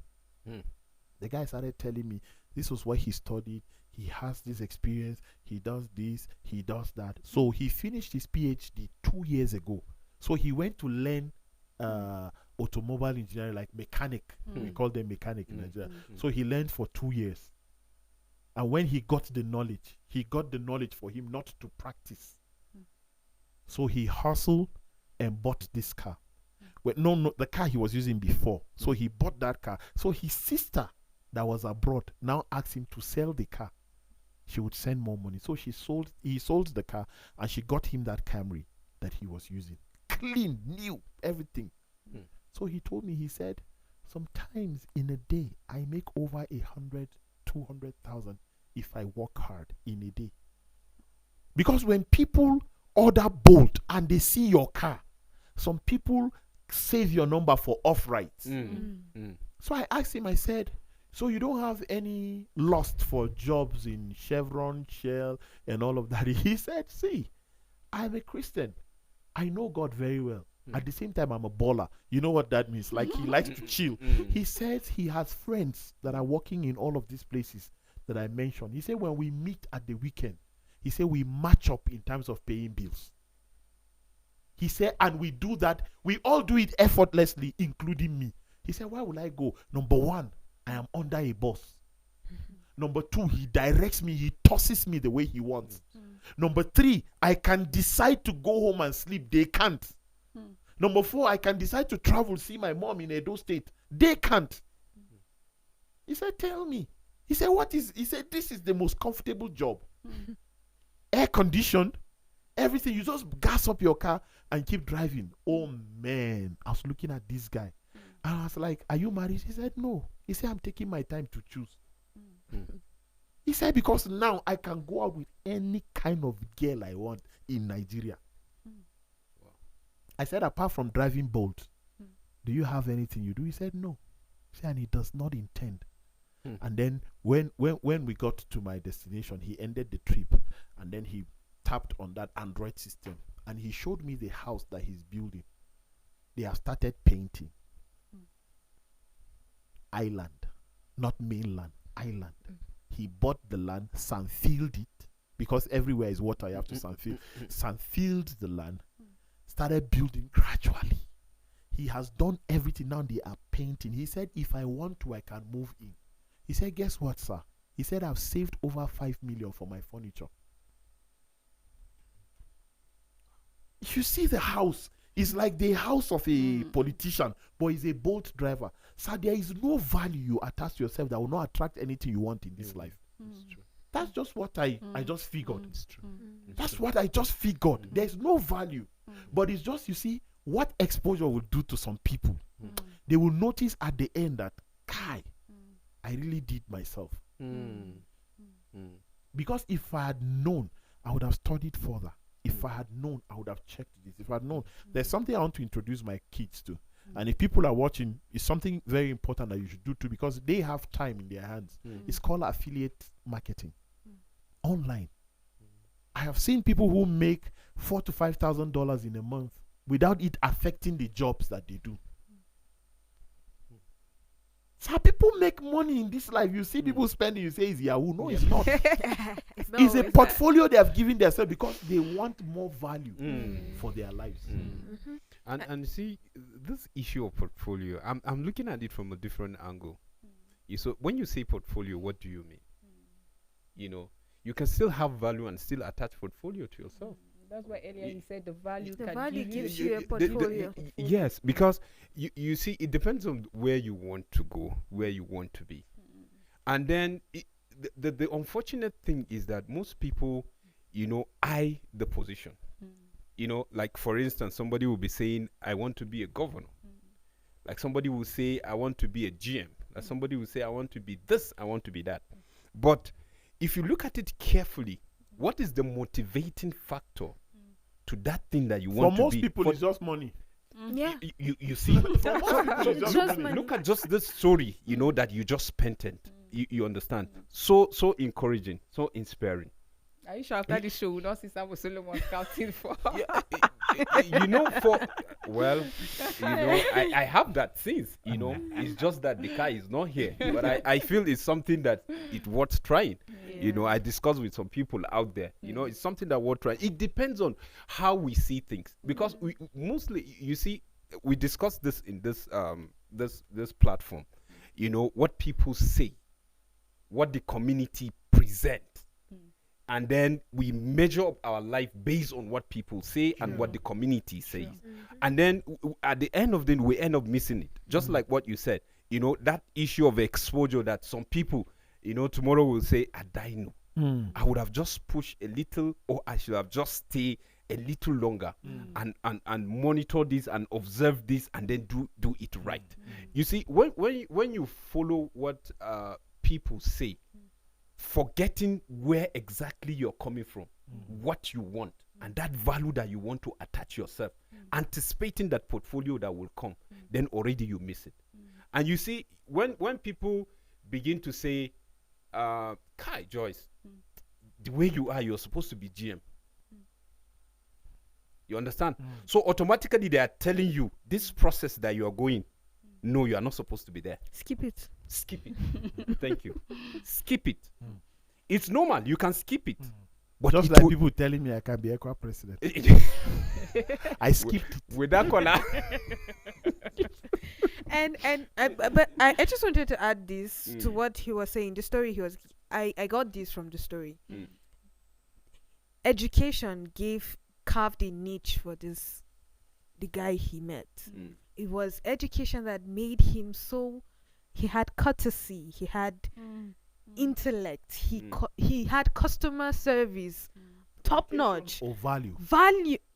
The guy started telling me this was what he studied. He has this experience. He does this. He does that. So he finished his PhD 2 years ago. So he went to learn automobile engineering, like mechanic. We call them mechanic in Nigeria. So he learned for 2 years. And when he got the knowledge for him not to practice. So he hustled and bought this car. Well, no, the car he was using before. So he bought that car. So his sister that was abroad now asked him to sell the car. She would send more money. So he sold the car, and she got him that Camry that he was using. Clean, new, everything. So he told me, he said, sometimes in a day, I make over 100, 200,000 if I work hard in a day. Because when people order Bolt and they see your car, some people save your number for off-rights. So I asked him, I said, so you don't have any lust for jobs in Chevron, Shell, and all of that? He said, see, I'm a Christian. I know God very well. At the same time, I'm a baller. You know what that means? Like, he likes to chill. He says he has friends that are working in all of these places that I mentioned. He said when we meet at the weekend, he said we match up in terms of paying bills. He said, and we do that. We all do it effortlessly, including me. He said, why will I go? Number one, I am under a boss. Number two, he directs me. He tosses me the way he wants. Number three, I can decide to go home and sleep. They can't. Number four, I can decide to travel, see my mom in Edo State. They can't. He said, tell me. He said, he said, this is the most comfortable job. Air conditioned, everything. You just gas up your car and keep driving. Oh man, I was looking at this guy. And I was like, are you married? He said, no. He said, I'm taking my time to choose. He said, because now I can go out with any kind of girl I want in Nigeria. Wow. I said, apart from driving Bolt, do you have anything you do? He said, no. He said, and he does not intend. And then when we got to my destination, he ended the trip, and then he tapped on that Android system, and he showed me the house that he's building. They have started painting. Island, not mainland, island. He bought the land, sandfilled it, because everywhere is water, you have to sandfill. Sandfilled the land, started building gradually. He has done everything. Now they are painting. He said, if I want to, I can move in. He said, guess what, sir? He said, I've saved over 5 million for my furniture. You see the house. It's like the house of a politician, but he's a Bolt driver. So there is no value you attach to yourself that will not attract anything you want in this life. That's just what I just figured. It's true. That's what I just figured. There's no value. But it's just, you see, what exposure will do to some people. They will notice at the end that, Kai, I really did myself. Because if I had known, I would have studied further. If I had known, I would have checked this. If I had known, there's something I want to introduce my kids to. And if people are watching, it's something very important that you should do too, because they have time in their hands. It's called affiliate marketing. Online. I have seen people who make $4,000 to $5,000 in a month without it affecting the jobs that they do. So people make money in this life. You see people spending, you say it's Yahoo. No, it's not. It's a portfolio they have given themselves because they want more value for their lives. And see, this issue of portfolio, I'm looking at it from a different angle. So when you say portfolio, what do you mean? You know, you can still have value and still attach portfolio to yourself. That's why earlier you said the value The can value give gives you you a portfolio. Yes, because you see, it depends on where you want to go, where you want to be. And then the unfortunate thing is that most people, eye the position. Like for instance, somebody will be saying, I want to be a governor. Like somebody will say, I want to be a GM. Like somebody will say, I want to be this, I want to be that. But if you look at it carefully, what is the motivating factor to that thing that you want to be? For most people, it's just money. Yeah. You see, For most people, it's just money. look at just this story, that you just painted. You understand? So encouraging, so inspiring. Are you sure after this show we'll not see Samuel Solomon scouting for? I have that since, it's just that the car is not here. But I feel it's something that it's worth trying. I discuss with some people out there, it's something that worth trying. It depends on how we see things. Because we mostly, you see, we discuss this in this platform, what people say, what the community present. And then we measure up our life based on what people say and what the community says. And then at the end of the day, we end up missing it. Just like what you said, that issue of exposure that some people, tomorrow will say, I I would have just pushed a little, or I should have just stayed a little longer and monitor this and observe this and then do it right. You see, when you follow what people say, forgetting where exactly you're coming from, what you want, and that value that you want to attach yourself, anticipating that portfolio that will come, then already you miss it. And you see, when people begin to say, Kai, Joyce, the way you are, you're supposed to be GM. You understand? So automatically they are telling you this process that you are going, no, you are not supposed to be there. Skip it. Skip it. Thank you. Skip it. It's normal. You can skip it. But just it like will- people telling me I can be ECWA president. I skipped it. with that corner. But I just wanted to add this to what he was saying. The story I got this from the story. Education carved a niche for the guy he met. It was education that made him he had courtesy, he had intellect, he had customer service, top notch. Or value.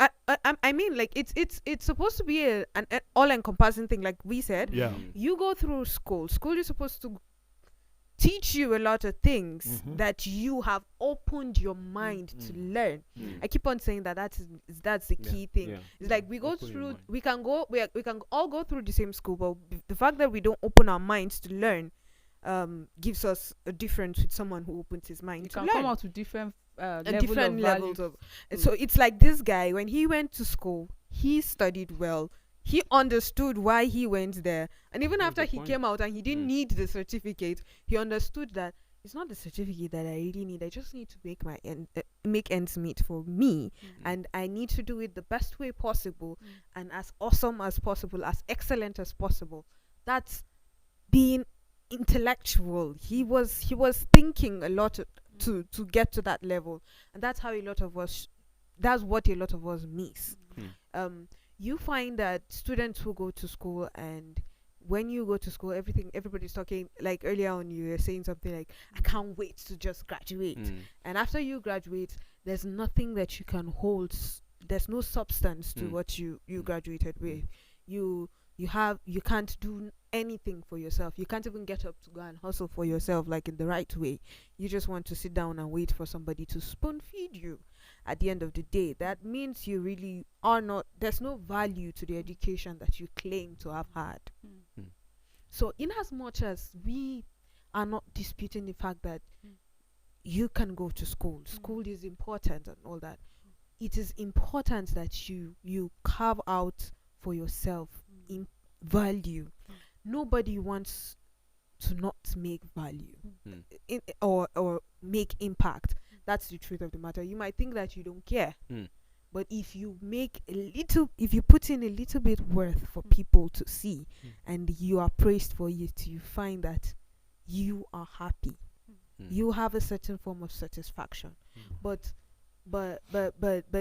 I mean, like it's supposed to be an all-encompassing thing, like we said. Yeah. You go through school is supposed to teach you a lot of things that you have opened your mind to learn. I keep on saying that's the key thing. Yeah. It's like we go Open your through, mind. we can all go through the same school, but the fact that we don't open our minds to learn gives us a difference with someone who opens his mind You to can learn. come out to different Different levels values. of. So it's like this guy, when he went to school, he studied well. He understood why he went there, and even That's after the he point. came out and he didn't need the certificate, he understood that it's not the certificate that I really need. I just need to make ends meet for me, and I need to do it the best way possible, and as awesome as possible, as excellent as possible. That's being intellectual. He was thinking a lot to get to that level, and that's what a lot of us miss. You find that students who go to school, and when you go to school, everybody's talking, like earlier on you were saying something like, I can't wait to just graduate. And after you graduate, there's nothing that you can hold. There's no substance to what you graduated with. You can't do anything for yourself. You can't even get up to go and hustle for yourself, like in the right way. You just want to sit down and wait for somebody to spoon feed you. At the end of the day, that means you really are not, there's no value to the education that you claim to have had. So in as much as we are not disputing the fact that you can go to school is important and all that, it is important that you carve out for yourself in value. Nobody wants to not make value or make impact. That's the truth of the matter. You might think that you don't care, but if you put in a little bit worth for people to see, and you are praised for it, you find that you are happy. You have a certain form of satisfaction. But but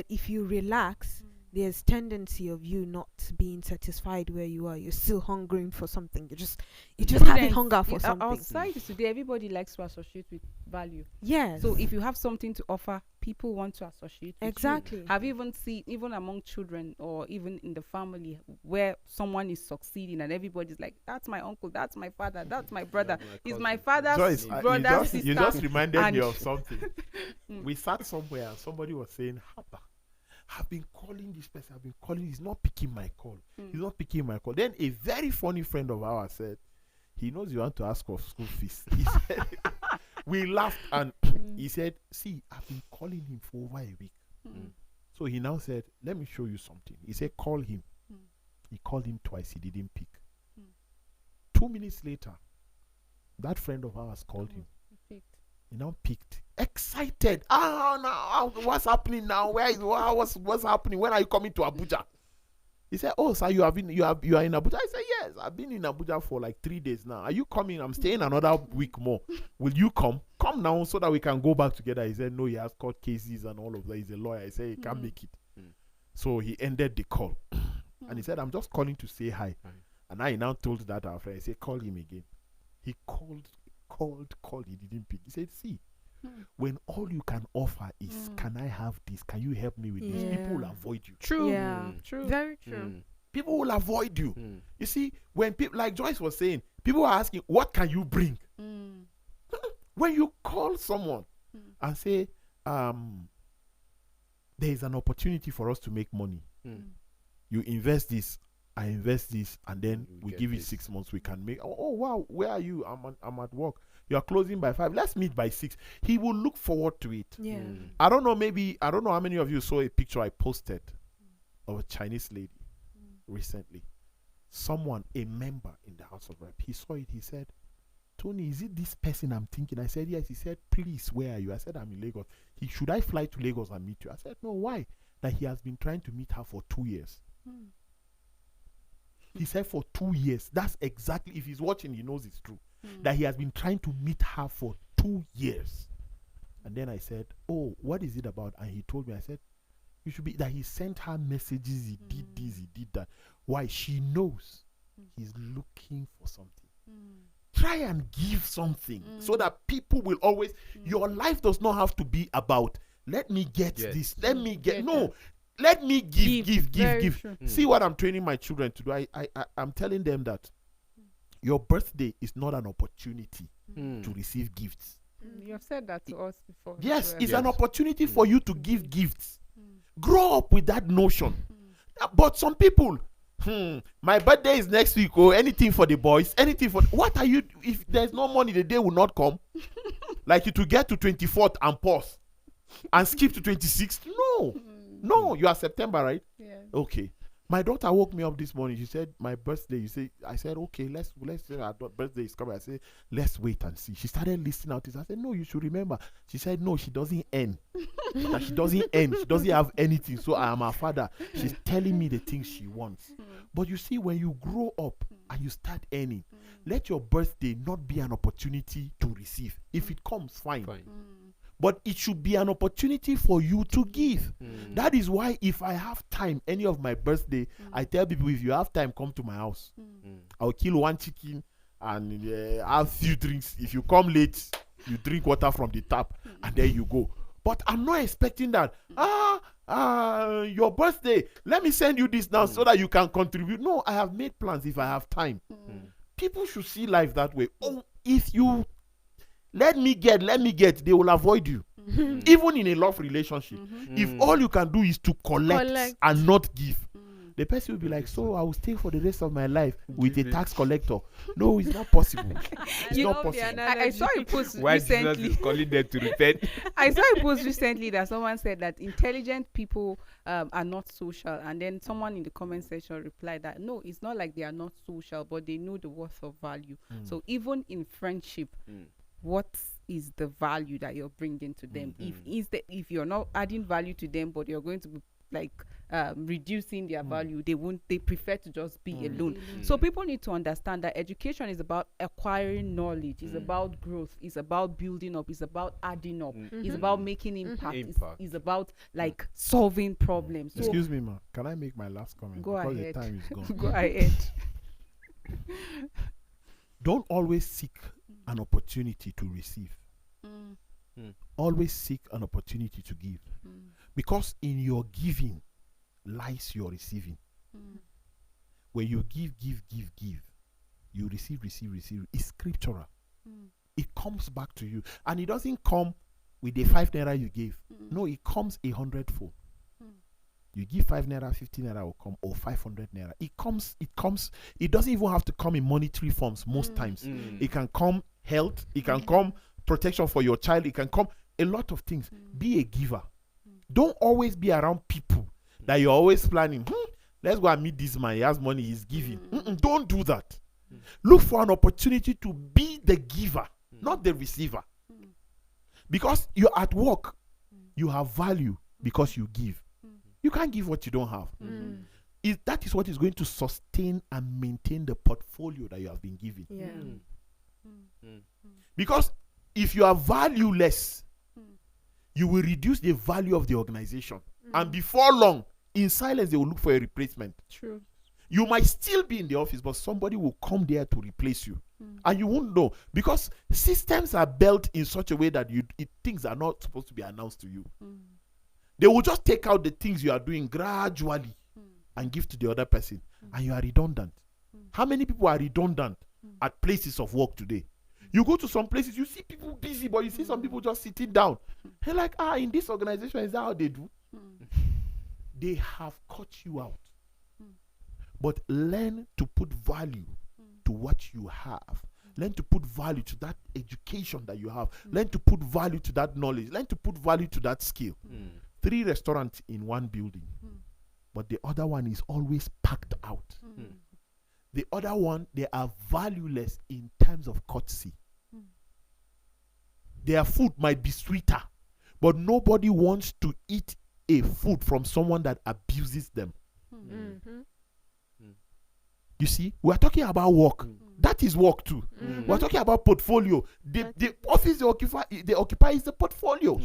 if you relax, there's tendency of you not being satisfied where you are. You're still hungering for something. You just having Students, hunger for our something. society today, everybody likes to associate with value. Yes. So if you have something to offer, people want to associate with you. exactly. Have you even seen, even among children or even in the family, where someone is succeeding and everybody's like, that's my uncle, that's my father, that's my brother, is my father's Joyce, brother's sister. you just reminded me and- of something. We sat somewhere and somebody was saying, Haba, I've been calling this person, I've been calling, he's not picking my call. He's not picking my call. Then a very funny friend of ours said, he knows you want to ask for school fees. He said, we laughed and he said, see, I've been calling him for over a week. So he now said, let me show you something. He said, call him. He called him twice, he didn't pick. 2 minutes later, that friend of ours called him. He now picked, excited. Now what's happening now? What's happening? When are you coming to Abuja? He said, oh, sir, you are in Abuja. I said, yes, I've been in Abuja for like 3 days now. Are you coming? I'm staying another week more. Will you come? Come now so that we can go back together. He said, no, he has court cases and all of that. He's a lawyer. He said he can't make it. So he ended the call. And he said, I'm just calling to say hi. And I now told that our friend, I said, call him again. He called, he didn't pick. He said, see, when all you can offer is, can I have this? Can you help me with this? People will avoid you. True. Yeah. True. Very true. People will avoid you. You see, when people, like Joyce was saying, people are asking, what can you bring? When you call someone and say, there is an opportunity for us to make money. You invest this, I invest this, and then we give it 6 months. We can make. Oh wow, where are you? I'm at work. You are closing by 5. Let's meet by 6. He will look forward to it. Yeah. I don't know. I don't know how many of you saw a picture I posted of a Chinese lady recently. Someone, a member in the House of Rep, he saw it. He said, Tony, is it this person I'm thinking? I said, yes. He said, please, where are you? I said, I'm in Lagos. Should I fly to Lagos and meet you? I said, no, why? That he has been trying to meet her for 2 years. He said for 2 years. That's exactly, if he's watching, he knows it's true. That he has been trying to meet her for 2 years. And then I said, oh, what is it about? And he told me, I said, you should be, that he sent her messages, he did this, he did that. Why? She knows he's looking for something. Try and give something so that people will always, your life does not have to be about, let me get this, let me get, no. Let me give. True. See what I'm training my children to do. I'm telling them that your birthday is not an opportunity to receive gifts. You have said that to us before. Yes, well. it's an opportunity for you to give gifts. Grow up with that notion. But some people, my birthday is next week, or anything for the boys, anything for, what are you, if there's no money, the day will not come. Like you to get to 24th and pause and skip to 26th. No, you are September, right? Yeah. Okay. My daughter woke me up this morning. She said, my birthday. I said, okay, let's say our birthday is coming. I said, let's wait and see. She started listing out this. I said, no, you should remember. She said, no, she doesn't earn. That she doesn't earn. She doesn't have anything. So I am her father. She's telling me the things she wants. But you see, when you grow up and you start earning, let your birthday not be an opportunity to receive. If it comes, fine. But it should be an opportunity for you to give. That is why if I have time, any of my birthday, I tell people, if you have time, come to my house. I'll kill one chicken and have few drinks. If you come late, you drink water from the tap and then you go. But I'm not expecting that. Your birthday, let me send you this now so that you can contribute. No, I have made plans if I have time. People should see life that way. Oh, if you let me get, they will avoid you. Even in a love relationship. If all you can do is to collect and not give, the person will be like, so I will stay for the rest of my life with a tax collector. No, it's not possible. It's not possible. I saw a post Why Jesus recently. is calling them to repent? I saw a post recently that someone said that intelligent people are not social, and then someone in the comment section replied that no, it's not like they are not social, but they know the worth of value. So even in friendship, what is the value that you're bringing to them? If you're not adding value to them, but you're going to be like reducing their value, they prefer to just be alone. Mm. So people need to understand that education is about acquiring knowledge, it's about growth, it's about building up, it's about adding up, it's about making impact, it's about like solving problems. So Excuse me, ma. Can I make my last comment? Go because ahead. the time is gone. go ahead. Don't always seek an opportunity to receive. Always seek an opportunity to give. Because in your giving lies your receiving. When you give, you receive. It's scriptural. It comes back to you. And it doesn't come with the 5 naira you gave. No, it comes 100-fold. You give 5 naira, 50 naira will come, or 500 naira. It comes. It doesn't even have to come in monetary forms most times. It can come health. It can come protection for your child. It can come a lot of things. Be a giver. Don't always be around people that you're always planning. Let's go and meet this man. He has money. He's giving. Don't do that. Look for an opportunity to be the giver, not the receiver. Because you're at work, you have value because you give. You can't give what you don't have. That is what is going to sustain and maintain the portfolio that you have been given. Because if you are valueless, you will reduce the value of the organization. And before long, in silence, they will look for a replacement. True. You might still be in the office, but somebody will come there to replace you. And you won't know. Because systems are built in such a way that things are not supposed to be announced to you. They will just take out the things you are doing gradually and give to the other person. And you are redundant. How many people are redundant at places of work today? You go to some places, you see people busy, but you see some people just sitting down. They're like, in this organization, is that how they do? They have cut you out. But learn to put value to what you have. Learn to put value to that education that you have. Learn to put value to that knowledge. Learn to put value to that skill. 3 restaurants in one building, but the other one is always packed out. The other one, they are valueless in terms of courtesy. Their food might be sweeter, but nobody wants to eat a food from someone that abuses them. You see, we're talking about work. That is work too. We're talking about portfolio. The office they occupy is the portfolio.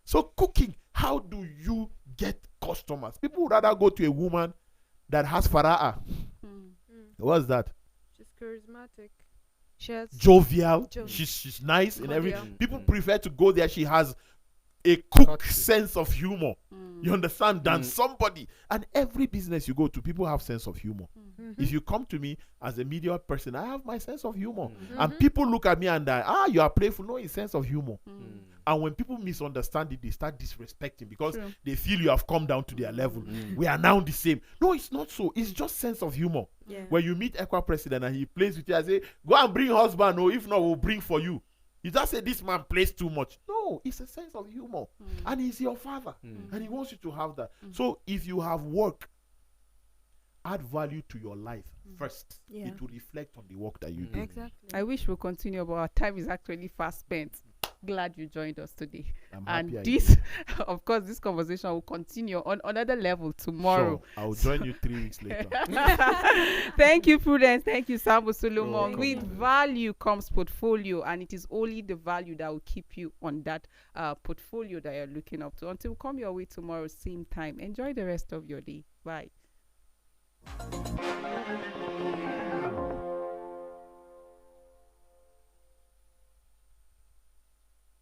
So cooking, how do you get customers? People would rather go to a woman that has fara'a. What's that? She's charismatic. She has Jovial. She's nice and everything. People prefer to go there. She has a cook sense of humor. You understand? Than somebody. And every business you go to, people have sense of humor. If you come to me as a media person, I have my sense of humor. And people look at me and you are playful. No, it's sense of humor. And when people misunderstand it, they start disrespecting because they feel you have come down to their level. We are now the same. No, it's not so. It's just sense of humor. When you meet Equa President and he plays with you, I say, go and bring husband, or if not, we'll bring for you. You just say this man plays too much. No, it's a sense of humor. And he's your father. And he wants you to have that. So if you have work, add value to your life first. It will reflect on the work that you do. exactly. I wish we'll continue, but our time is actually fast spent. Glad you joined us today. I'm happy And I this, of course, this conversation will continue on another level tomorrow. Sure. I'll join you 3 weeks later. Thank you, Prudence. Thank you, Sambo Solomon. welcome. With value comes portfolio, and it is only the value that will keep you on that portfolio that you're looking up to. Until we come your way tomorrow, same time. Enjoy the rest of your day. Bye.